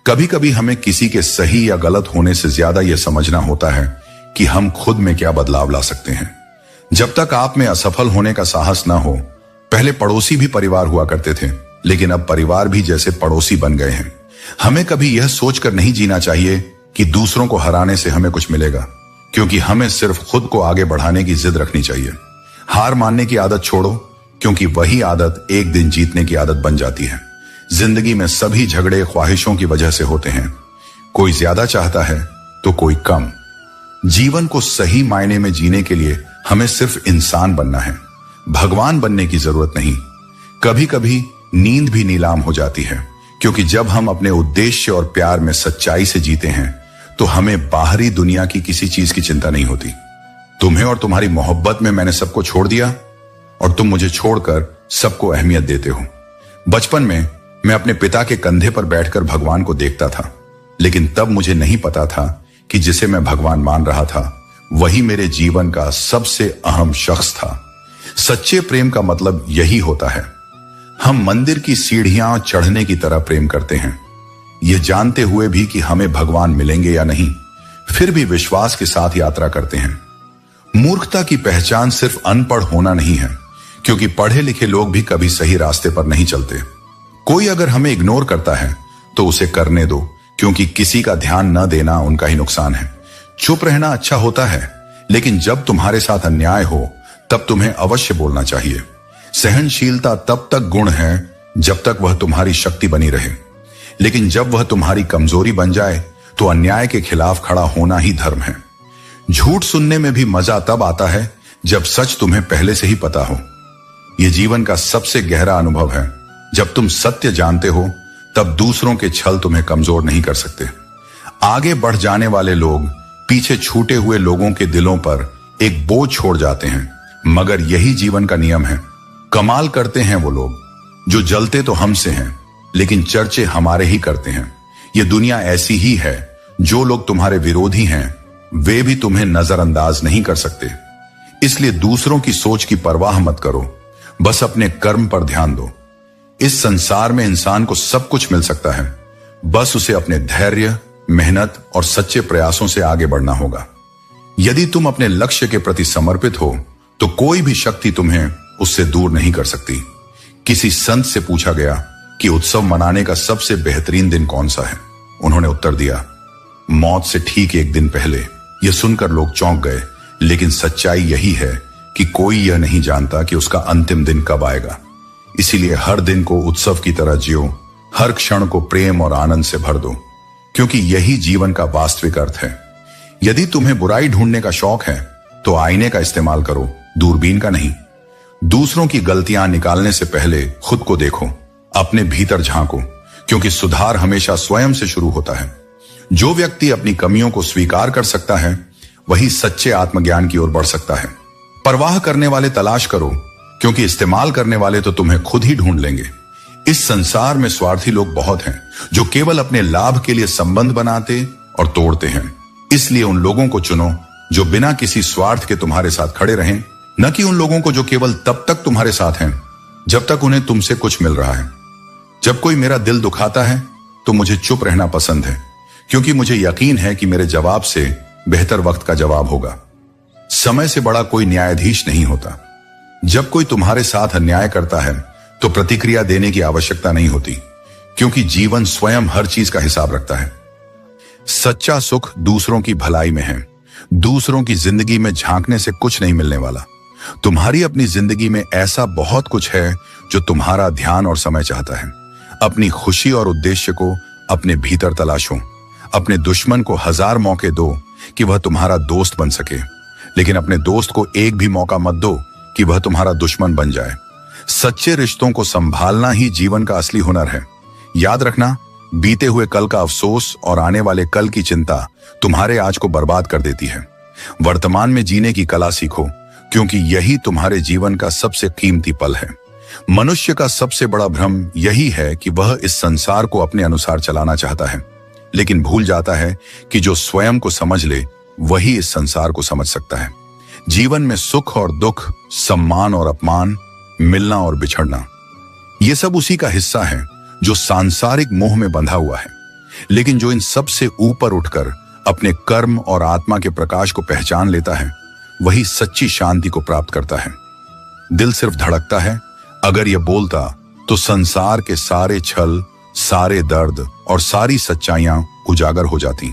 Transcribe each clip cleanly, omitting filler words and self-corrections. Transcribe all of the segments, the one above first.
कभी कभी हमें किसी के सही या गलत होने से ज्यादा यह समझना होता है कि हम खुद में क्या बदलाव ला सकते हैं। जब तक आप में असफल होने का साहस ना हो, पहले पड़ोसी भी परिवार हुआ करते थे, लेकिन अब परिवार भी जैसे पड़ोसी बन गए हैं। हमें कभी यह सोचकर नहीं जीना चाहिए कि दूसरों को हराने से हमें कुछ मिलेगा, क्योंकि हमें सिर्फ खुद को आगे बढ़ाने की जिद रखनी चाहिए। हार मानने की आदत छोड़ो, क्योंकि वही आदत एक दिन जीतने की आदत बन जाती है। जिंदगी में सभी झगड़े ख्वाहिशों की वजह से होते हैं। कोई ज्यादा चाहता है तो कोई कम। जीवन को सही मायने में जीने के लिए हमें सिर्फ इंसान बनना है, भगवान बनने की जरूरत नहीं। कभी कभी नींद भी नीलाम हो जाती है, क्योंकि जब हम अपने उद्देश्य और प्यार में सच्चाई से जीते हैं तो हमें बाहरी दुनिया की किसी चीज की चिंता नहीं होती। तुम्हें और तुम्हारी मोहब्बत में मैंने सबको छोड़ दिया और तुम मुझे छोड़कर सबको अहमियत देते हो। बचपन में मैं अपने पिता के कंधे पर बैठकर भगवान को देखता था, लेकिन तब मुझे नहीं पता था कि जिसे मैं भगवान मान रहा था वही मेरे जीवन का सबसे अहम शख्स था। सच्चे प्रेम का मतलब यही होता है। हम मंदिर की सीढ़ियां चढ़ने की तरह प्रेम करते हैं, यह जानते हुए भी कि हमें भगवान मिलेंगे या नहीं, फिर भी विश्वास के साथ यात्रा करते हैं। मूर्खता की पहचान सिर्फ अनपढ़ होना नहीं है, क्योंकि पढ़े लिखे लोग भी कभी सही रास्ते पर नहीं चलते। कोई अगर हमें इग्नोर करता है तो उसे करने दो, क्योंकि किसी का ध्यान न देना उनका ही नुकसान है। चुप रहना अच्छा होता है, लेकिन जब तुम्हारे साथ अन्याय हो तब तुम्हें अवश्य बोलना चाहिए। सहनशीलता तब तक गुण है जब तक वह तुम्हारी शक्ति बनी रहे, लेकिन जब वह तुम्हारी कमजोरी बन जाए तो अन्याय के खिलाफ खड़ा होना ही धर्म है। झूठ सुनने में भी मजा तब आता है जब सच तुम्हें पहले से ही पता हो। यह जीवन का सबसे गहरा अनुभव है। जब तुम सत्य जानते हो तब दूसरों के छल तुम्हें कमजोर नहीं कर सकते। आगे बढ़ जाने वाले लोग पीछे छूटे हुए लोगों के दिलों पर एक बोझ छोड़ जाते हैं, मगर यही जीवन का नियम है। कमाल करते हैं वो लोग जो जलते तो हमसे हैं, लेकिन चर्चे हमारे ही करते हैं। ये दुनिया ऐसी ही है। जो लोग तुम्हारे विरोधी हैं वे भी तुम्हें नजरअंदाज नहीं कर सकते। इसलिए दूसरों की सोच की परवाह मत करो, बस अपने कर्म पर ध्यान दो। इस संसार में इंसान को सब कुछ मिल सकता है, बस उसे अपने धैर्य, मेहनत और सच्चे प्रयासों से आगे बढ़ना होगा। यदि तुम अपने लक्ष्य के प्रति समर्पित हो तो कोई भी शक्ति तुम्हें उससे दूर नहीं कर सकती। किसी संत से पूछा गया कि उत्सव मनाने का सबसे बेहतरीन दिन कौन सा है। उन्होंने उत्तर दिया, मौत से ठीक एक दिन पहले। यह सुनकर लोग चौंक गए, लेकिन सच्चाई यही है कि कोई यह नहीं जानता कि उसका अंतिम दिन कब आएगा। इसीलिए हर दिन को उत्सव की तरह जियो, हर क्षण को प्रेम और आनंद से भर दो, क्योंकि यही जीवन का वास्तविक अर्थ है। यदि तुम्हें बुराई ढूंढने का शौक है तो आईने का इस्तेमाल करो, दूरबीन का नहीं। दूसरों की गलतियां निकालने से पहले खुद को देखो, अपने भीतर झांको, क्योंकि सुधार हमेशा स्वयं से शुरू होता है। जो व्यक्ति अपनी कमियों को स्वीकार कर सकता है वही सच्चे आत्मज्ञान की ओर बढ़ सकता है। परवाह करने वाले तलाश करो, क्योंकि इस्तेमाल करने वाले तो तुम्हें खुद ही ढूंढ लेंगे। इस संसार में स्वार्थी लोग बहुत हैं, जो केवल अपने लाभ के लिए संबंध बनाते और तोड़ते हैं। इसलिए उन लोगों को चुनो जो बिना किसी स्वार्थ के तुम्हारे साथ खड़े रहें, न कि उन लोगों को जो केवल तब तक तुम्हारे साथ हैं जब तक उन्हें तुमसे कुछ मिल रहा है। जब कोई मेरा दिल दुखाता है तो मुझे चुप रहना पसंद है, क्योंकि मुझे यकीन है कि मेरे जवाब से बेहतर वक्त का जवाब होगा। समय से बड़ा कोई न्यायाधीश नहीं होता। जब कोई तुम्हारे साथ अन्याय करता है तो प्रतिक्रिया देने की आवश्यकता नहीं होती, क्योंकि जीवन स्वयं हर चीज का हिसाब रखता है। सच्चा सुख दूसरों की भलाई में है। दूसरों की जिंदगी में झांकने से कुछ नहीं मिलने वाला। तुम्हारी अपनी जिंदगी में ऐसा बहुत कुछ है जो तुम्हारा ध्यान और समय चाहता है। अपनी खुशी और उद्देश्य को अपने भीतर तलाशो। अपने दुश्मन को 1000 मौके दो कि वह तुम्हारा दोस्त बन सके, लेकिन अपने दोस्त को एक भी मौका मत दो कि वह तुम्हारा दुश्मन बन जाए। सच्चे रिश्तों को संभालना ही जीवन का असली हुनर है। याद रखना, बीते हुए कल का अफसोस और आने वाले कल की चिंता तुम्हारे आज को बर्बाद कर देती है। वर्तमान में जीने की कला सीखो, क्योंकि यही तुम्हारे जीवन का सबसे कीमती पल है। मनुष्य का सबसे बड़ा भ्रम यही है कि वह इस संसार को अपने अनुसार चलाना चाहता है, लेकिन भूल जाता है कि जो स्वयं को समझ ले वही इस संसार को समझ सकता है। जीवन में सुख और दुख, सम्मान और अपमान, मिलना और बिछड़ना, ये सब उसी का हिस्सा है जो सांसारिक मोह में बंधा हुआ है। लेकिन जो इन सब से ऊपर उठकर अपने कर्म और आत्मा के प्रकाश को पहचान लेता है, वही सच्ची शांति को प्राप्त करता है। दिल सिर्फ धड़कता है। अगर यह बोलता तो संसार के सारे छल, सारे दर्द और सारी सच्चाइयां उजागर हो जाती।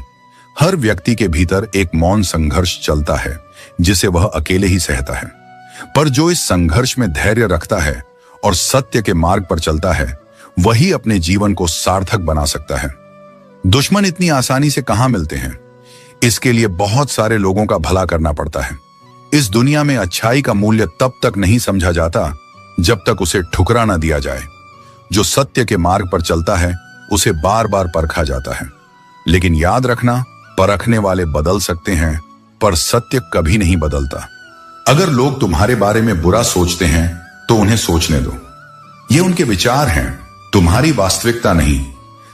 हर व्यक्ति के भीतर एक मौन संघर्ष चलता है जिसे वह अकेले ही सहता है, पर जो इस संघर्ष में धैर्य रखता है और सत्य के मार्ग पर चलता है, वही अपने जीवन को सार्थक बना सकता है। दुश्मन इतनी आसानी से कहां मिलते हैं? इसके लिए बहुत सारे लोगों का भला करना पड़ता है। इस दुनिया में अच्छाई का मूल्य तब तक नहीं समझा जाता जब तक उसे ठुकरा न दिया जाए। जो सत्य के मार्ग पर चलता है उसे बार बार परखा जाता है, लेकिन याद रखना, परखने वाले बदल सकते हैं पर सत्य कभी नहीं बदलता। अगर लोग तुम्हारे बारे में बुरा सोचते हैं तो उन्हें सोचने दो। ये उनके विचार हैं, तुम्हारी वास्तविकता नहीं।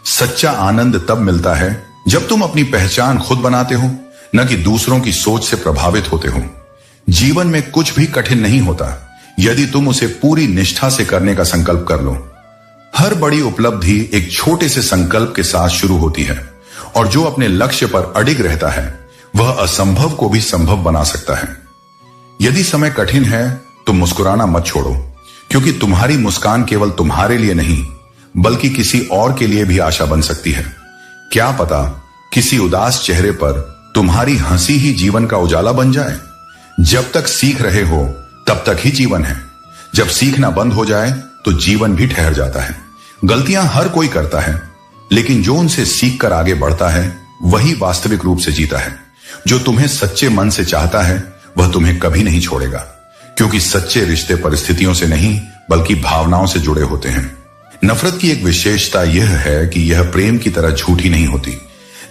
सच्चा आनंद तब मिलता है जब तुम अपनी पहचान खुद बनाते हो, न कि दूसरों की सोच से प्रभावित होते हो। जीवन में कुछ भी कठिन नहीं होता यदि तुम उसे पूरी निष्ठा से करने का संकल्प कर लो। हर बड़ी उपलब्धि एक छोटे से संकल्प के साथ शुरू होती है, और जो अपने लक्ष्य पर अडिग रहता है वह असंभव को भी संभव बना सकता है। यदि समय कठिन है तो मुस्कुराना मत छोड़ो, क्योंकि तुम्हारी मुस्कान केवल तुम्हारे लिए नहीं बल्कि किसी और के लिए भी आशा बन सकती है। क्या पता किसी उदास चेहरे पर तुम्हारी हंसी ही जीवन का उजाला बन जाए। जब तक सीख रहे हो तब तक ही जीवन है। जब सीखना बंद हो जाए तो जीवन भी ठहर जाता है। गलतियां हर कोई करता है, लेकिन जो उनसे सीख कर आगे बढ़ता है वही वास्तविक रूप से जीता है। जो तुम्हें सच्चे मन से चाहता है वह तुम्हें कभी नहीं छोड़ेगा, क्योंकि सच्चे रिश्ते परिस्थितियों से नहीं बल्कि भावनाओं से जुड़े होते हैं। नफरत की एक विशेषता यह है कि यह प्रेम की तरह झूठी नहीं होती।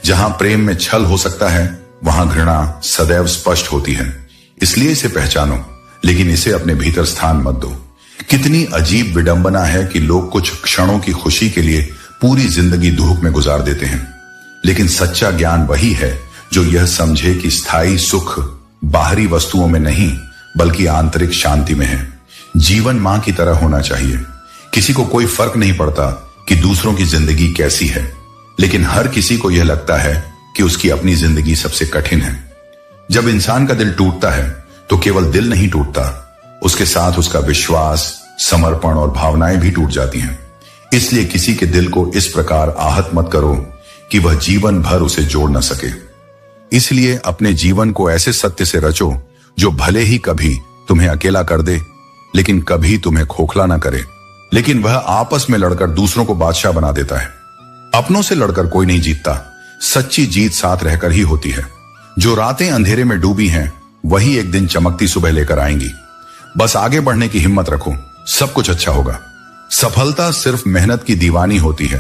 जहां प्रेम में छल हो सकता है वहां घृणा सदैव स्पष्ट होती है। इसलिए इसे पहचानो, लेकिन इसे अपने भीतर स्थान मत दो। कितनी अजीब विडंबना है कि लोग कुछ क्षणों की खुशी के लिए पूरी जिंदगी धूप में गुजार देते हैं, लेकिन सच्चा ज्ञान वही है जो यह समझे कि स्थायी सुख बाहरी वस्तुओं में नहीं बल्कि आंतरिक शांति में है। जीवन मां की तरह होना चाहिए। किसी को कोई फर्क नहीं पड़ता कि दूसरों की जिंदगी कैसी है, लेकिन हर किसी को यह लगता है कि उसकी अपनी जिंदगी सबसे कठिन है। जब इंसान का दिल टूटता है तो केवल दिल नहीं टूटता, उसके साथ उसका विश्वास, समर्पण और भावनाएं भी टूट जाती हैं। इसलिए किसी के दिल को इस प्रकार आहत मत करो कि वह जीवन भर उसे जोड़ न सके। इसलिए अपने जीवन को ऐसे सत्य से रचो जो भले ही कभी तुम्हें अकेला कर दे, लेकिन कभी तुम्हें खोखला ना करे। लेकिन वह आपस में लड़कर दूसरों को बादशाह बना देता है। अपनों से लड़कर कोई नहीं जीतता। सच्ची जीत साथ रहकर ही होती है। जो रातें अंधेरे में डूबी हैं वही एक दिन चमकती सुबह लेकर आएंगी। बस आगे बढ़ने की हिम्मत रखो, सब कुछ अच्छा होगा। सफलता सिर्फ मेहनत की दीवानी होती है,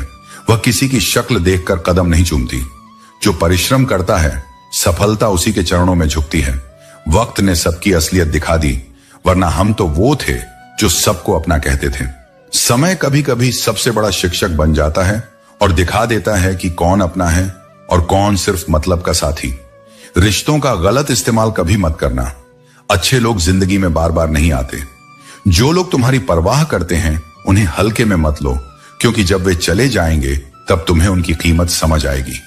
वह किसी की शक्ल देखकर कदम नहीं चूमती। जो परिश्रम करता है सफलता उसी के चरणों में झुकती है। वक्त ने सबकी असलियत दिखा दी, वरना हम तो वो थे जो सबको अपना कहते थे। समय कभी कभी सबसे बड़ा शिक्षक बन जाता है और दिखा देता है कि कौन अपना है और कौन सिर्फ मतलब का साथी। रिश्तों का गलत इस्तेमाल कभी मत करना। अच्छे लोग जिंदगी में बार बार नहीं आते। जो लोग तुम्हारी परवाह करते हैं उन्हें हल्के में मत लो, क्योंकि जब वे चले जाएंगे तब तुम्हें उनकी कीमत समझ आएगी।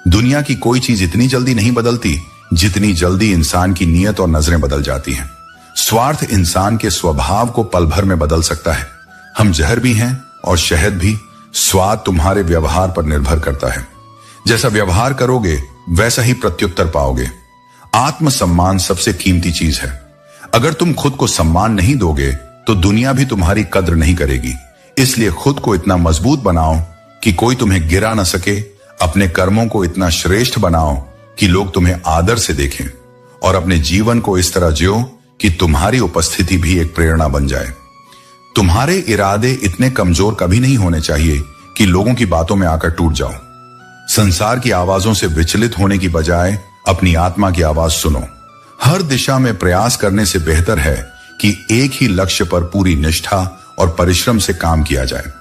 दुनिया की कोई चीज इतनी जल्दी नहीं बदलती जितनी जल्दी इंसान की नीयत और नजरें बदल जाती हैं। स्वार्थ इंसान के स्वभाव को पल भर में बदल सकता है। हम जहर भी हैं और शहद भी। स्वाद तुम्हारे व्यवहार पर निर्भर करता है। जैसा व्यवहार करोगे वैसा ही प्रत्युत्तर पाओगे। आत्मसम्मान सबसे कीमती चीज है। अगर तुम खुद को सम्मान नहीं दोगे तो दुनिया भी तुम्हारी कद्र नहीं करेगी। इसलिए खुद को इतना मजबूत बनाओ कि कोई तुम्हें गिरा न सके। अपने कर्मों को इतना श्रेष्ठ बनाओ कि लोग तुम्हें आदर से देखें, और अपने जीवन को इस तरह जियो कि तुम्हारी उपस्थिति भी एक प्रेरणा बन जाए। तुम्हारे इरादे इतने कमजोर कभी नहीं होने चाहिए कि लोगों की बातों में आकर टूट जाओ। संसार की आवाजों से विचलित होने की बजाय अपनी आत्मा की आवाज सुनो। हर दिशा में प्रयास करने से बेहतर है कि एक ही लक्ष्य पर पूरी निष्ठा और परिश्रम से काम किया जाए।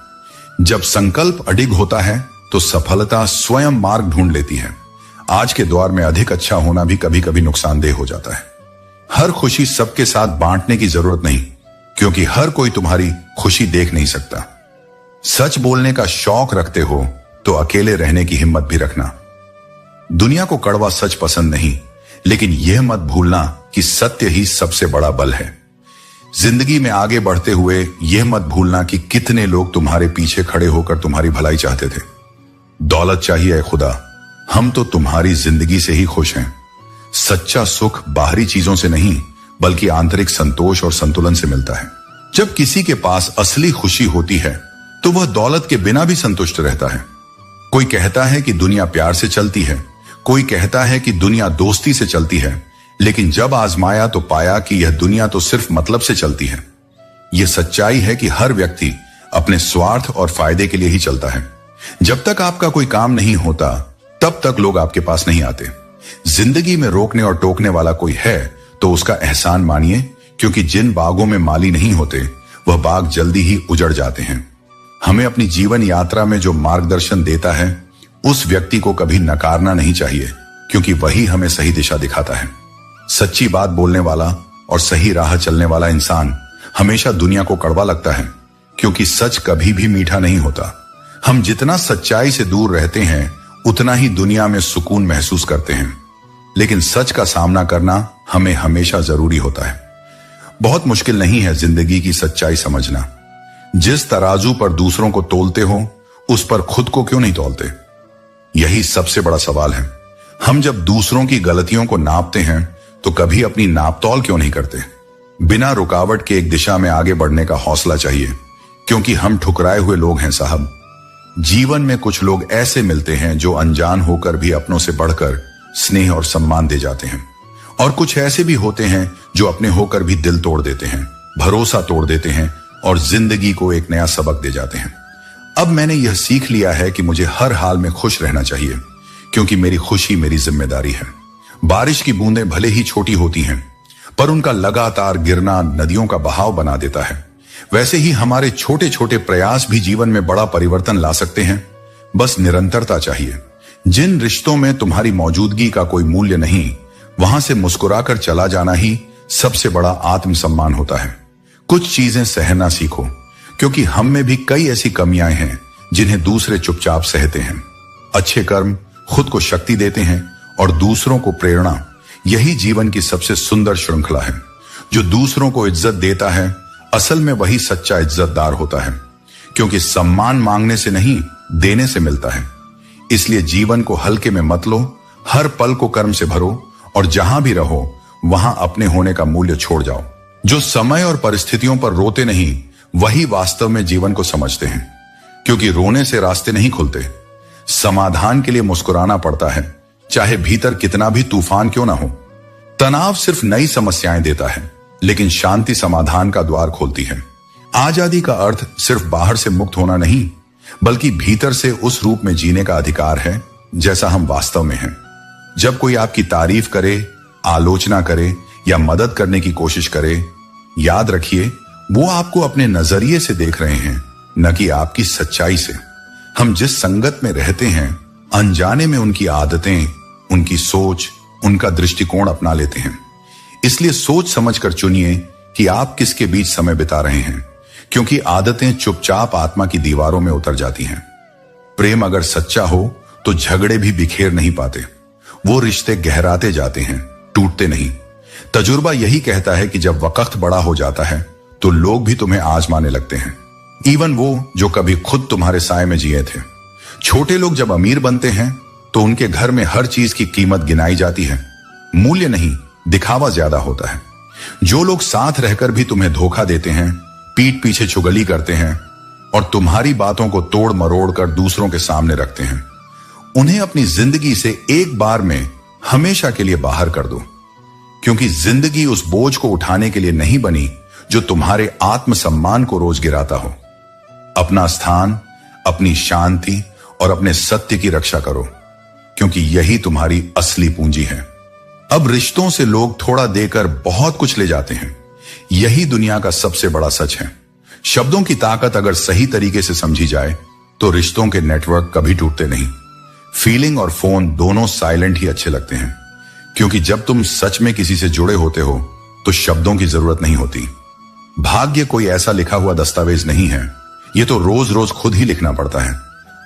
जब संकल्प अडिग होता है तो सफलता स्वयं मार्ग ढूंढ लेती है। आज के दौर में अधिक अच्छा होना भी कभी कभी नुकसानदेह हो जाता है। हर खुशी सबके साथ बांटने की जरूरत नहीं, क्योंकि हर कोई तुम्हारी खुशी देख नहीं सकता। सच बोलने का शौक रखते हो तो अकेले रहने की हिम्मत भी रखना। दुनिया को कड़वा सच पसंद नहीं, लेकिन यह मत भूलना कि सत्य ही सबसे बड़ा बल है। जिंदगी में आगे बढ़ते हुए यह मत भूलना कि कितने लोग तुम्हारे पीछे खड़े होकर तुम्हारी भलाई चाहते थे। दौलत चाहिए खुदा, हम तो तुम्हारी जिंदगी से ही खुश हैं। सच्चा सुख बाहरी चीजों से नहीं, बल्कि आंतरिक संतोष और संतुलन से मिलता है। जब किसी के पास असली खुशी होती है तो वह दौलत के बिना भी संतुष्ट रहता है। कोई कहता है कि दुनिया प्यार से चलती है, कोई कहता है कि दुनिया दोस्ती से चलती है, लेकिन जब आजमाया तो पाया कि यह दुनिया तो सिर्फ मतलब से चलती है। यह सच्चाई है कि हर व्यक्ति अपने स्वार्थ और फायदे के लिए ही चलता है। जब तक आपका कोई काम नहीं होता तब तक लोग आपके पास नहीं आते। जिंदगी में रोकने और टोकने वाला कोई है तो उसका एहसान मानिए, क्योंकि जिन बागों में माली नहीं होते वह बाग जल्दी ही उजड़ जाते हैं। हमें अपनी जीवन यात्रा में जो मार्गदर्शन देता है उस व्यक्ति को कभी नकारना नहीं चाहिए, क्योंकि वही हमें सही दिशा दिखाता है। सच्ची बात बोलने वाला और सही राह चलने वाला इंसान हमेशा दुनिया को कड़वा लगता है, क्योंकि सच कभी भी मीठा नहीं होता। हम जितना सच्चाई से दूर रहते हैं उतना ही दुनिया में सुकून महसूस करते हैं, लेकिन सच का सामना करना हमें हमेशा जरूरी होता है। बहुत मुश्किल नहीं है जिंदगी की सच्चाई समझना। जिस तराजू पर दूसरों को तोलते हो उस पर खुद को क्यों नहीं तोलते? यही सबसे बड़ा सवाल है। हम जब दूसरों की गलतियों को नापते हैं तो कभी अपनी नापतौल क्यों नहीं करते? बिना रुकावट के एक दिशा में आगे बढ़ने का हौसला चाहिए, क्योंकि हम ठुकराए हुए लोग हैं साहब। जीवन में कुछ लोग ऐसे मिलते हैं जो अनजान होकर भी अपनों से बढ़कर स्नेह और सम्मान दे जाते हैं, और कुछ ऐसे भी होते हैं जो अपने होकर भी दिल तोड़ देते हैं, भरोसा तोड़ देते हैं और जिंदगी को एक नया सबक दे जाते हैं। अब मैंने यह सीख लिया है कि मुझे हर हाल में खुश रहना चाहिए, क्योंकि मेरी खुशी मेरी जिम्मेदारी है। बारिश की बूंदें भले ही छोटी होती हैं, पर उनका लगातार गिरना नदियों का बहाव बना देता है। वैसे ही हमारे छोटे छोटे प्रयास भी जीवन में बड़ा परिवर्तन ला सकते हैं। बस निरंतरता चाहिए। जिन रिश्तों में तुम्हारी मौजूदगी का कोई मूल्य नहीं, वहां से मुस्कुराकर चला जाना ही सबसे बड़ा आत्मसम्मान होता है। कुछ चीजें सहना सीखो, क्योंकि हम में भी कई ऐसी कमियां हैं जिन्हें दूसरे चुपचाप सहते हैं। अच्छे कर्म खुद को शक्ति देते हैं और दूसरों को प्रेरणा। यही जीवन की सबसे सुंदर श्रृंखला है। जो दूसरों को इज्जत देता है असल में वही सच्चा इज्जतदार होता है, क्योंकि सम्मान मांगने से नहीं देने से मिलता है। इसलिए जीवन को हल्के में मत लो, हर पल को कर्म से भरो और जहां भी रहो वहां अपने होने का मूल्य छोड़ जाओ। जो समय और परिस्थितियों पर रोते नहीं वही वास्तव में जीवन को समझते हैं, क्योंकि रोने से रास्ते नहीं खुलते। समाधान के लिए मुस्कुराना पड़ता है, चाहे भीतर कितना भी तूफान क्यों ना हो। तनाव सिर्फ नई समस्याएं देता है, लेकिन शांति समाधान का द्वार खोलती है। आजादी का अर्थ सिर्फ बाहर से मुक्त होना नहीं, बल्कि भीतर से उस रूप में जीने का अधिकार है जैसा हम वास्तव में हैं। जब कोई आपकी तारीफ करे, आलोचना करे या मदद करने की कोशिश करे, याद रखिए वो आपको अपने नजरिए से देख रहे हैं, न कि आपकी सच्चाई से। हम जिस संगत में रहते हैं अनजाने में उनकी आदतें, उनकी सोच, उनका दृष्टिकोण अपना लेते हैं। इसलिए सोच समझकर चुनिए कि आप किसके बीच समय बिता रहे हैं, क्योंकि आदतें चुपचाप आत्मा की दीवारों में उतर जाती हैं। प्रेम अगर सच्चा हो तो झगड़े भी बिखेर नहीं पाते, वो रिश्ते गहराते जाते हैं, टूटते नहीं। तजुर्बा यही कहता है कि जब वक्त बड़ा हो जाता है तो लोग भी तुम्हें आजमाने लगते हैं, इवन वो जो कभी खुद तुम्हारे साए में जिए थे। छोटे लोग जब अमीर बनते हैं तो उनके घर में हर चीज की कीमत गिनाई जाती है, मूल्य नहीं, दिखावा ज्यादा होता है। जो लोग साथ रहकर भी तुम्हें धोखा देते हैं, पीठ पीछे चुगली करते हैं और तुम्हारी बातों को तोड़ मरोड़ कर दूसरों के सामने रखते हैं, उन्हें अपनी जिंदगी से एक बार में हमेशा के लिए बाहर कर दो, क्योंकि जिंदगी उस बोझ को उठाने के लिए नहीं बनी जो तुम्हारे आत्मसम्मान को रोज गिराता हो। अपना स्थान, अपनी शांति और अपने सत्य की रक्षा करो, क्योंकि यही तुम्हारी असली पूंजी है। अब रिश्तों से लोग थोड़ा देकर बहुत कुछ ले जाते हैं, यही दुनिया का सबसे बड़ा सच है। शब्दों की ताकत अगर सही तरीके से समझी जाए तो रिश्तों के नेटवर्क कभी टूटते नहीं। फीलिंग और फोन दोनों साइलेंट ही अच्छे लगते हैं, क्योंकि जब तुम सच में किसी से जुड़े होते हो तो शब्दों की जरूरत नहीं होती। भाग्य कोई ऐसा लिखा हुआ दस्तावेज नहीं है, ये तो रोज रोज खुद ही लिखना पड़ता है।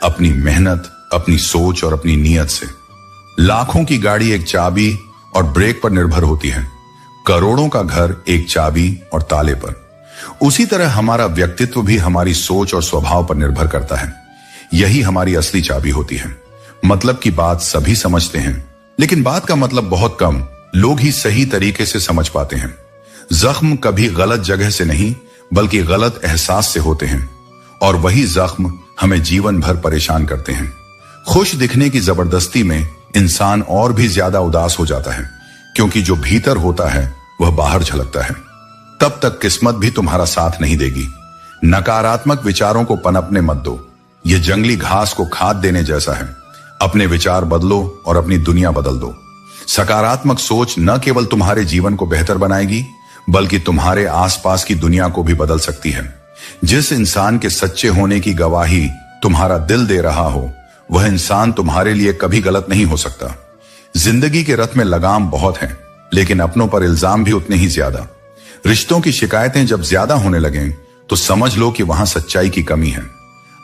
अपनी मेहनत, अपनी सोच और अपनी नीयत से। लाखों की गाड़ी एक चाबी और ब्रेक पर निर्भर होती है, करोड़ों का घर एक चाबी और ताले पर। उसी तरह हमारा व्यक्तित्व भी हमारी सोच और स्वभाव पर निर्भर करता है। यही हमारी असली चाबी होती है। मतलब की बात सभी समझते हैं, लेकिन बात का मतलब बहुत कम लोग ही सही तरीके से समझ पाते हैं। जख्म कभी गलत जगह से नहीं, बल्कि गलत एहसास से होते हैं, और वही जख्म हमें जीवन भर परेशान करते हैं। खुश दिखने की जबरदस्ती में इंसान और भी ज्यादा उदास हो जाता है, क्योंकि जो भीतर होता है वह बाहर झलकता है। तब तक किस्मत भी तुम्हारा साथ नहीं देगी। नकारात्मक विचारों को पनपने मत दो, ये जंगली घास को खाद देने जैसा है। अपने विचार बदलो और अपनी दुनिया बदल दो। सकारात्मक सोच न केवल तुम्हारे जीवन को बेहतर बनाएगी, बल्कि तुम्हारे आसपास की दुनिया को भी बदल सकती है। जिस इंसान के सच्चे होने की गवाही तुम्हारा दिल दे रहा हो, वह इंसान तुम्हारे लिए कभी गलत नहीं हो सकता। जिंदगी के रथ में लगाम बहुत है, लेकिन अपनों पर इल्जाम भी उतने ही ज्यादा। रिश्तों की शिकायतें जब ज्यादा होने लगें, तो समझ लो कि वहां सच्चाई की कमी है।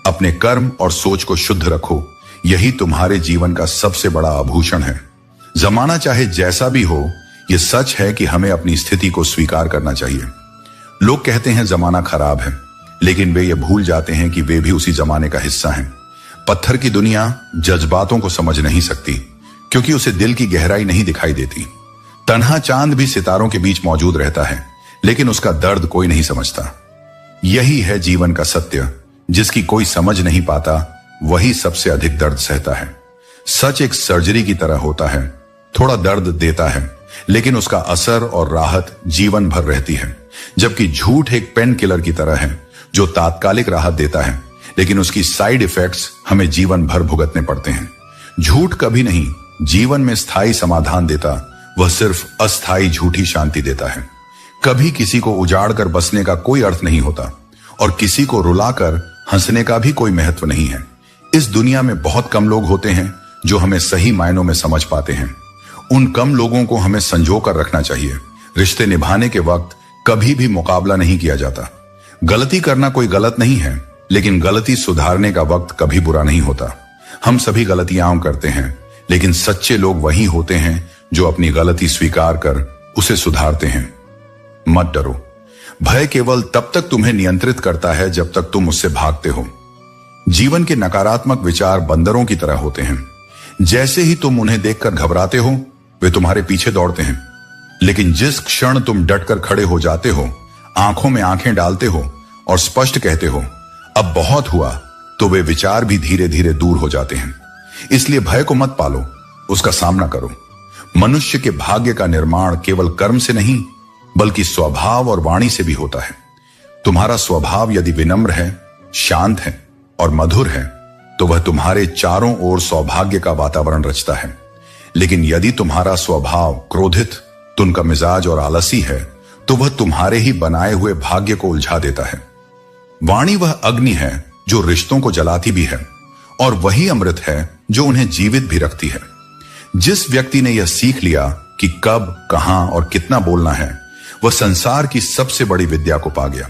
अपने कर्म और सोच को शुद्ध रखो, यही तुम्हारे जीवन का सबसे बड़ा आभूषण है। जमाना चाहे जैसा भी हो, यह सच है कि हमें अपनी स्थिति को स्वीकार करना चाहिए। लोग कहते हैं जमाना खराब है, लेकिन वे ये भूल जाते हैं कि वे भी उसी जमाने का हिस्सा हैं। पत्थर की दुनिया जज्बातों को समझ नहीं सकती, क्योंकि उसे दिल की गहराई नहीं दिखाई देती। तन्हा चांद भी सितारों के बीच मौजूद रहता है, लेकिन उसका दर्द कोई नहीं समझता। यही है जीवन का सत्य, जिसकी कोई समझ नहीं पाता, वही सबसे अधिक दर्द सहता है। सच एक सर्जरी की तरह होता है, थोड़ा दर्द देता है, लेकिन उसका असर और राहत जीवन भर रहती है। जबकि झूठ एक पेन किलर की तरह है, जो तात्कालिक राहत देता है, लेकिन उसकी साइड इफेक्ट्स हमें जीवन भर भुगतने पड़ते हैं। झूठ कभी नहीं जीवन में स्थायी समाधान देता, वह सिर्फ अस्थायी झूठी शांति देता है। कभी किसी को उजाड़ कर बसने का कोई अर्थ नहीं होता, और किसी को रुलाकर हंसने का भी कोई महत्व नहीं है। इस दुनिया में बहुत कम लोग होते हैं जो हमें सही मायनों में समझ पाते हैं। उन कम लोगों को हमें संजो कर रखना चाहिए। रिश्ते निभाने के वक्त कभी भी मुकाबला नहीं किया जाता। गलती करना कोई गलत नहीं है, लेकिन गलती सुधारने का वक्त कभी बुरा नहीं होता। हम सभी गलतियां करते हैं, लेकिन सच्चे लोग वही होते हैं जो अपनी गलती स्वीकार कर उसे सुधारते हैं। मत डरो। भय केवल तब तक तुम्हें नियंत्रित करता है जब तक तुम उससे भागते हो। जीवन के नकारात्मक विचार बंदरों की तरह होते हैं। जैसे ही तुम उन्हें देखकर घबराते हो, वे तुम्हारे पीछे दौड़ते हैं। लेकिन जिस क्षण तुम डटकर खड़े हो जाते हो, आंखों में आंखें डालते हो और स्पष्ट कहते हो अब बहुत हुआ, तो वे विचार भी धीरे धीरे दूर हो जाते हैं। इसलिए भय को मत पालो, उसका सामना करो। मनुष्य के भाग्य का निर्माण केवल कर्म से नहीं, बल्कि स्वभाव और वाणी से भी होता है। तुम्हारा स्वभाव यदि विनम्र है, शांत है और मधुर है, तो वह तुम्हारे चारों ओर सौभाग्य का वातावरण रचता है। लेकिन यदि तुम्हारा स्वभाव क्रोधित, तुनका मिजाज और आलसी है, तो वह तुम्हारे ही बनाए हुए भाग्य को उलझा देता है। वाणी वह अग्नि है जो रिश्तों को जलाती भी है, और वही अमृत है जो उन्हें जीवित भी रखती है। जिस व्यक्ति ने यह सीख लिया कि कब, कहां और कितना बोलना है, वह संसार की सबसे बड़ी विद्या को पा गया।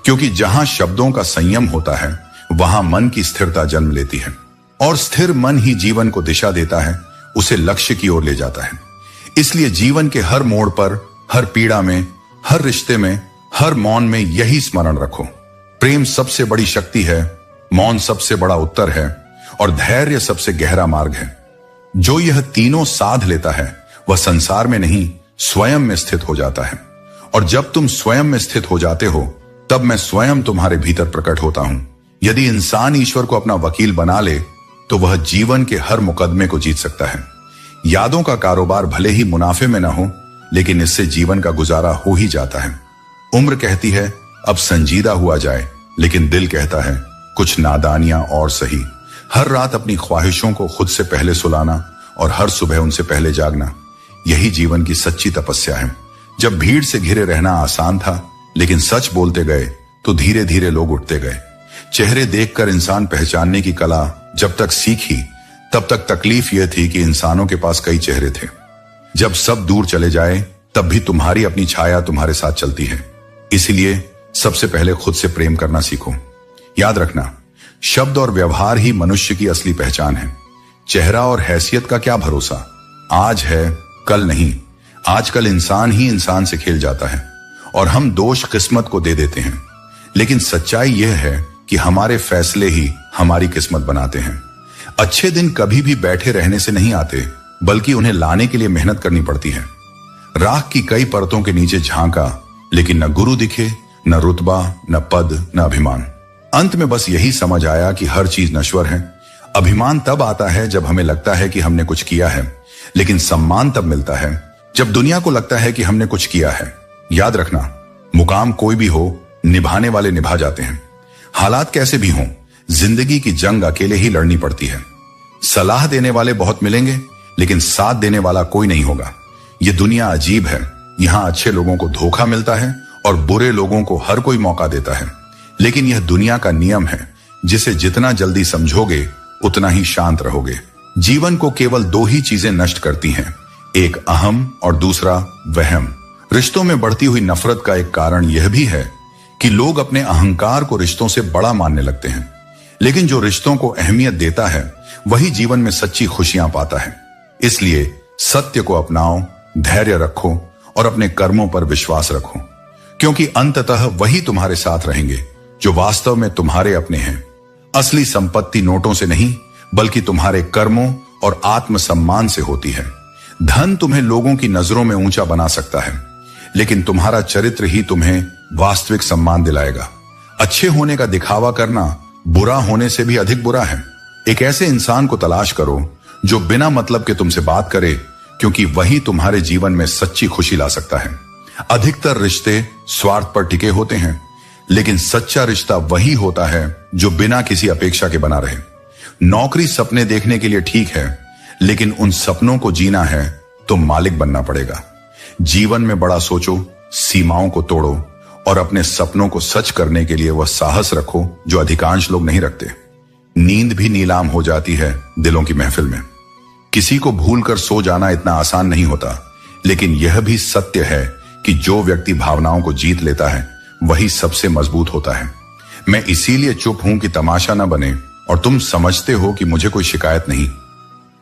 क्योंकि जहां शब्दों का संयम होता है, वहां मन की स्थिरता जन्म लेती है, और स्थिर मन ही जीवन को दिशा देता है, उसे लक्ष्य की ओर ले जाता है। इसलिए जीवन के हर मोड़ पर, हर पीड़ा में, हर रिश्ते में, हर मौन में यही स्मरण रखो। प्रेम सबसे बड़ी शक्ति है, मौन सबसे बड़ा उत्तर है, और धैर्य सबसे गहरा मार्ग है। जो यह तीनों साध लेता है, वह संसार में नहीं, स्वयं में स्थित हो जाता है। और जब तुम स्वयं में स्थित हो जाते हो, तब मैं स्वयं तुम्हारे भीतर प्रकट होता हूं। यदि इंसान ईश्वर को अपना वकील बना ले, तो वह जीवन के हर मुकदमे को जीत सकता है। यादों का कारोबार भले ही मुनाफे में ना हो, लेकिन इससे जीवन का गुजारा हो ही जाता है। उम्र कहती है अब संजीदा हुआ जाए, लेकिन दिल कहता है कुछ नादानियां और सही। हर रात अपनी ख्वाहिशों को खुद से पहले सुलाना और हर सुबह उनसे पहले जागना, यही जीवन की सच्ची तपस्या है। जब भीड़ से घिरे रहना आसान था, लेकिन सच बोलते गए तो धीरे धीरे लोग उठते गए। चेहरे देखकर इंसान पहचानने की कला जब तक सीखी, तब तक तकलीफ यह थी कि इंसानों के पास कई चेहरे थे। जब सब दूर चले जाए, तब भी तुम्हारी अपनी छाया तुम्हारे साथ चलती है। इसीलिए सबसे पहले खुद से प्रेम करना सीखो। याद रखना, शब्द और व्यवहार ही मनुष्य की असली पहचान है। चेहरा और हैसियत का क्या भरोसा, आज है कल नहीं। आजकल इंसान ही इंसान से खेल जाता है और हम दोष किस्मत को दे देते हैं। लेकिन सच्चाई यह है कि हमारे फैसले ही हमारी किस्मत बनाते हैं। अच्छे दिन कभी भी बैठे रहने से नहीं आते, बल्कि उन्हें लाने के लिए मेहनत करनी पड़ती है। राख की कई परतों के नीचे झांका, लेकिन न गुरु दिखे, न रुतबा, न पद, न अभिमान। अंत में बस यही समझ आया कि हर चीज नश्वर है। अभिमान तब आता है जब हमें लगता है कि हमने कुछ किया है, लेकिन सम्मान तब मिलता है जब दुनिया को लगता है कि हमने कुछ किया है। याद रखना, मुकाम कोई भी हो, निभाने वाले निभा जाते हैं। हालात कैसे भी हों, जिंदगी की जंग अकेले ही लड़नी पड़ती है। सलाह देने वाले बहुत मिलेंगे, लेकिन साथ देने वाला कोई नहीं होगा। ये दुनिया अजीब है। यहाँ अच्छे लोगों को धोखा मिलता है और बुरे लोगों को हर कोई मौका देता है। लेकिन यह दुनिया का नियम है, जिसे जितना जल्दी समझोगे उतना ही शांत रहोगे। जीवन को केवल दो ही चीजें नष्ट करती हैं, एक अहम और दूसरा वहम। रिश्तों में बढ़ती हुई नफरत का एक कारण यह भी है कि लोग अपने अहंकार को रिश्तों से बड़ा मानने लगते हैं। लेकिन जो रिश्तों को अहमियत देता है, वही जीवन में सच्ची खुशियां पाता है। इसलिए सत्य को अपनाओ, धैर्य रखो और अपने कर्मों पर विश्वास रखो, क्योंकि अंततः वही तुम्हारे साथ रहेंगे जो वास्तव में तुम्हारे अपने हैं। असली संपत्ति नोटों से नहीं, बल्कि तुम्हारे कर्मों और आत्मसम्मान से होती है। धन तुम्हें लोगों की नजरों में ऊंचा बना सकता है, लेकिन तुम्हारा चरित्र ही तुम्हें वास्तविक सम्मान दिलाएगा। अच्छे होने का दिखावा करना बुरा होने से भी अधिक बुरा है। एक ऐसे इंसान को तलाश करो जो बिना मतलब के तुमसे बात करे, क्योंकि वही तुम्हारे जीवन में सच्ची खुशी ला सकता है। अधिकतर रिश्ते स्वार्थ पर टिके होते हैं, लेकिन सच्चा रिश्ता वही होता है जो बिना किसी अपेक्षा के बना रहे। नौकरी सपने देखने के लिए ठीक है, लेकिन उन सपनों को जीना है तो मालिक बनना पड़ेगा। जीवन में बड़ा सोचो, सीमाओं को तोड़ो और अपने सपनों को सच करने के लिए वह साहस रखो जो अधिकांश लोग नहीं रखते। नींद भी नीलाम हो जाती है दिलों की महफिल में। किसी को भूलकर सो जाना इतना आसान नहीं होता, लेकिन यह भी सत्य है कि जो व्यक्ति भावनाओं को जीत लेता है वही सबसे मजबूत होता है। मैं इसीलिए चुप हूं कि तमाशा न बने और तुम समझते हो कि मुझे कोई शिकायत नहीं।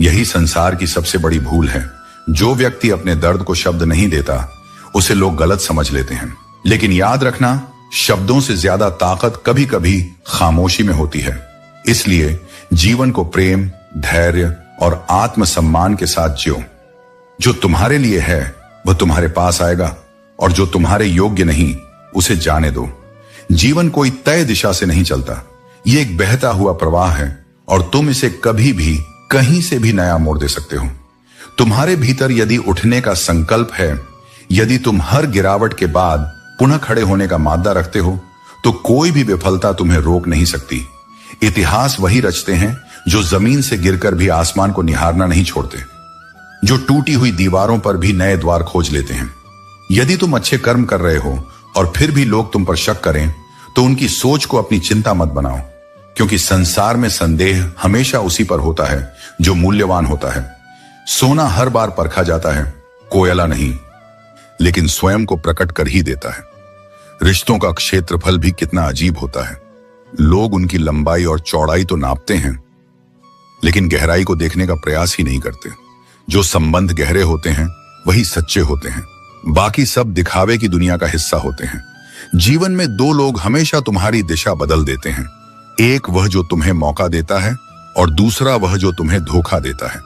यही संसार की सबसे बड़ी भूल है। जो व्यक्ति अपने दर्द को शब्द नहीं देता, उसे लोग गलत समझ लेते हैं। लेकिन याद रखना, शब्दों से ज्यादा ताकत कभी कभी खामोशी में होती है। इसलिए जीवन को प्रेम, धैर्य और आत्मसम्मान के साथ जियो। जो तुम्हारे लिए है वह तुम्हारे पास आएगा, और जो तुम्हारे योग्य नहीं उसे जाने दो। जीवन कोई तय दिशा से नहीं चलता, ये एक बहता हुआ प्रवाह है और तुम इसे कभी भी कहीं से भी नया मोड़ दे सकते हो। तुम्हारे भीतर यदि उठने का संकल्प है, यदि तुम हर गिरावट के बाद पुनः खड़े होने का मादा रखते हो, तो कोई भी विफलता तुम्हें रोक नहीं सकती। इतिहास वही रचते हैं जो जमीन से गिरकर भी आसमान को निहारना नहीं छोड़ते, जो टूटी हुई दीवारों पर भी नए द्वार खोज लेते हैं। यदि तुम अच्छे कर्म कर रहे हो और फिर भी लोग तुम पर शक करें, तो उनकी सोच को अपनी चिंता मत बनाओ, क्योंकि संसार में संदेह हमेशा उसी पर होता है जो मूल्यवान होता है। सोना हर बार परखा जाता है, कोयला नहीं, लेकिन स्वयं को प्रकट कर ही देता है। रिश्तों का क्षेत्रफल भी कितना अजीब होता है। लोग उनकी लंबाई और चौड़ाई तो नापते हैं, लेकिन गहराई को देखने का प्रयास ही नहीं करते। जो संबंध गहरे होते हैं वही सच्चे होते हैं, बाकी सब दिखावे की दुनिया का हिस्सा होते हैं। जीवन में दो लोग हमेशा तुम्हारी दिशा बदल देते हैं, एक वह जो तुम्हें मौका देता है और दूसरा वह जो तुम्हें धोखा देता है।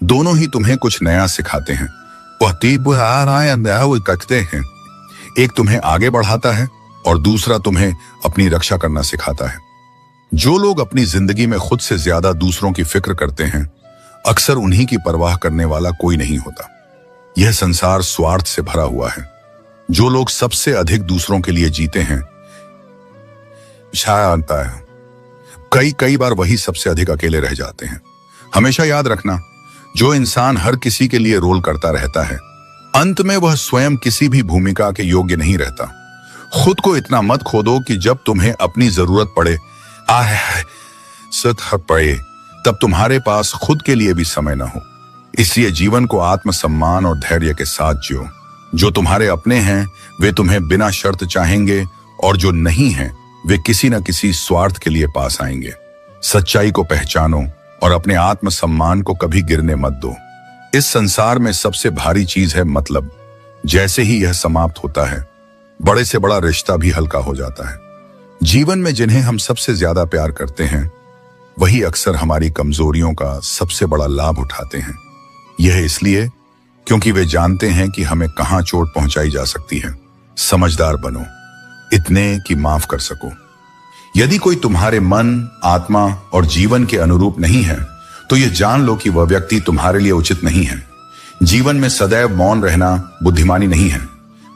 दोनों ही तुम्हें कुछ नया सिखाते हैं। कहते हैं, एक तुम्हें आगे बढ़ाता है और दूसरा तुम्हें अपनी रक्षा करना सिखाता है। जो लोग अपनी जिंदगी में खुद से ज्यादा दूसरों की फिक्र करते हैं, अक्सर उन्हीं की परवाह करने वाला कोई नहीं होता। यह संसार स्वार्थ से भरा हुआ है। जो लोग सबसे अधिक दूसरों के लिए जीते हैं, छाया आता है, कई बार वही सबसे अधिक अकेले रह जाते हैं। हमेशा याद रखना, जो इंसान हर किसी के लिए रोल करता रहता है, अंत में वह स्वयं किसी भी भूमिका के योग्य नहीं रहता। खुद को इतना मत खो दो कि जब तुम्हें अपनी जरूरत पड़े तब तुम्हारे पास खुद के लिए भी समय न हो। इसलिए जीवन को आत्मसम्मान और धैर्य के साथ जियो। जो तुम्हारे अपने हैं वे तुम्हें बिना शर्त चाहेंगे, और जो नहीं हैं वे किसी न किसी स्वार्थ के लिए पास आएंगे। सच्चाई को पहचानो और अपने आत्मसम्मान को कभी गिरने मत दो। इस संसार में सबसे भारी चीज है मतलब। जैसे ही यह समाप्त होता है, बड़े से बड़ा रिश्ता भी हल्का हो जाता है। जीवन में जिन्हें हम सबसे ज्यादा प्यार करते हैं, वही अक्सर हमारी कमजोरियों का सबसे बड़ा लाभ उठाते हैं। यह इसलिए क्योंकि वे जानते हैं कि हमें कहां चोट पहुंचाई जा सकती है। समझदार बनो, इतने कि माफ कर सको। यदि कोई तुम्हारे मन, आत्मा और जीवन के अनुरूप नहीं है, तो यह जान लो कि वह व्यक्ति तुम्हारे लिए उचित नहीं है। जीवन में सदैव मौन रहना बुद्धिमानी नहीं है,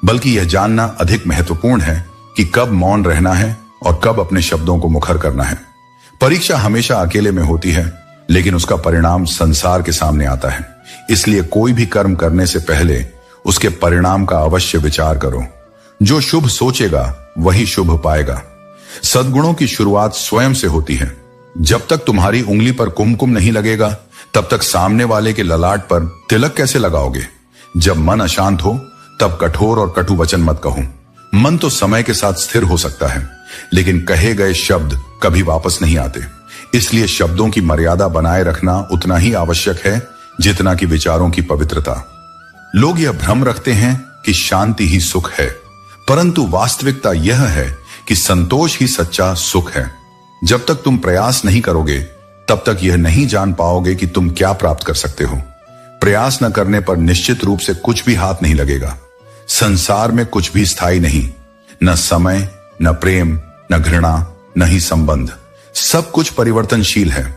बल्कि यह जानना अधिक महत्वपूर्ण है कि कब मौन रहना है और कब अपने शब्दों को मुखर करना है। परीक्षा हमेशा अकेले में होती है, लेकिन उसका परिणाम संसार के सामने आता है। इसलिए कोई भी कर्म करने से पहले उसके परिणाम का अवश्य विचार करो। जो शुभ सोचेगा वही शुभ पाएगा। सद्गुणों की शुरुआत स्वयं से होती है। जब तक तुम्हारी उंगली पर कुमकुम नहीं लगेगा, तब तक सामने वाले के ललाट पर तिलक कैसे लगाओगे? जब मन अशांत हो, तब कठोर और कटु वचन मत कहो। मन तो समय के साथ स्थिर हो सकता है, लेकिन कहे गए शब्द कभी वापस नहीं आते। इसलिए शब्दों की मर्यादा बनाए रखना उतना ही आवश्यक है जितना कि विचारों की पवित्रता। लोग यह भ्रम रखते हैं कि शांति ही सुख है, परंतु वास्तविकता यह है कि संतोष ही सच्चा सुख है। जब तक तुम प्रयास नहीं करोगे, तब तक यह नहीं जान पाओगे कि तुम क्या प्राप्त कर सकते हो। प्रयास न करने पर निश्चित रूप से कुछ भी हाथ नहीं लगेगा। संसार में कुछ भी स्थायी नहीं, न समय, न प्रेम, न घृणा, न ही संबंध। सब कुछ परिवर्तनशील है,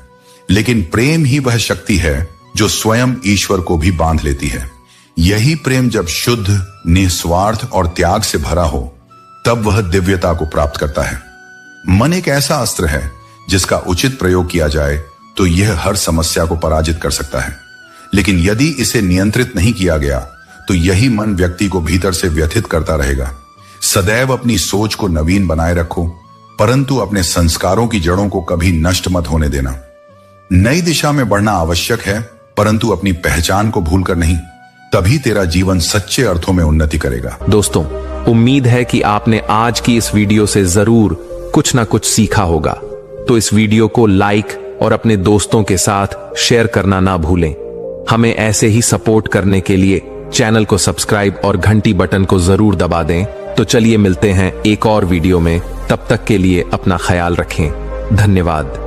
लेकिन प्रेम ही वह शक्ति है जो स्वयं ईश्वर को भी बांध लेती है। यही प्रेम जब शुद्ध, निस्वार्थ और त्याग से भरा हो, तब वह दिव्यता को प्राप्त करता है। मन एक ऐसा अस्त्र है जिसका उचित प्रयोग किया जाए तो यह हर समस्या को पराजित कर सकता है, लेकिन यदि इसे नियंत्रित नहीं किया गया तो यही मन व्यक्ति को भीतर से व्यथित करता रहेगा। सदैव अपनी सोच को नवीन बनाए रखो, परंतु अपने संस्कारों की जड़ों को कभी नष्ट मत होने देना। नई दिशा में बढ़ना आवश्यक है, परंतु अपनी पहचान को भूलकर नहीं। तभी तेरा जीवन सच्चे अर्थों में उन्नति करेगा। दोस्तों, उम्मीद है कि आपने आज की इस वीडियो से जरूर कुछ ना कुछ सीखा होगा। तो इस वीडियो को लाइक और अपने दोस्तों के साथ शेयर करना ना भूलें। हमें ऐसे ही सपोर्ट करने के लिए चैनल को सब्सक्राइब और घंटी बटन को जरूर दबा दें। तो चलिए मिलते हैं एक और वीडियो में। तब तक के लिए अपना ख्याल रखें। धन्यवाद।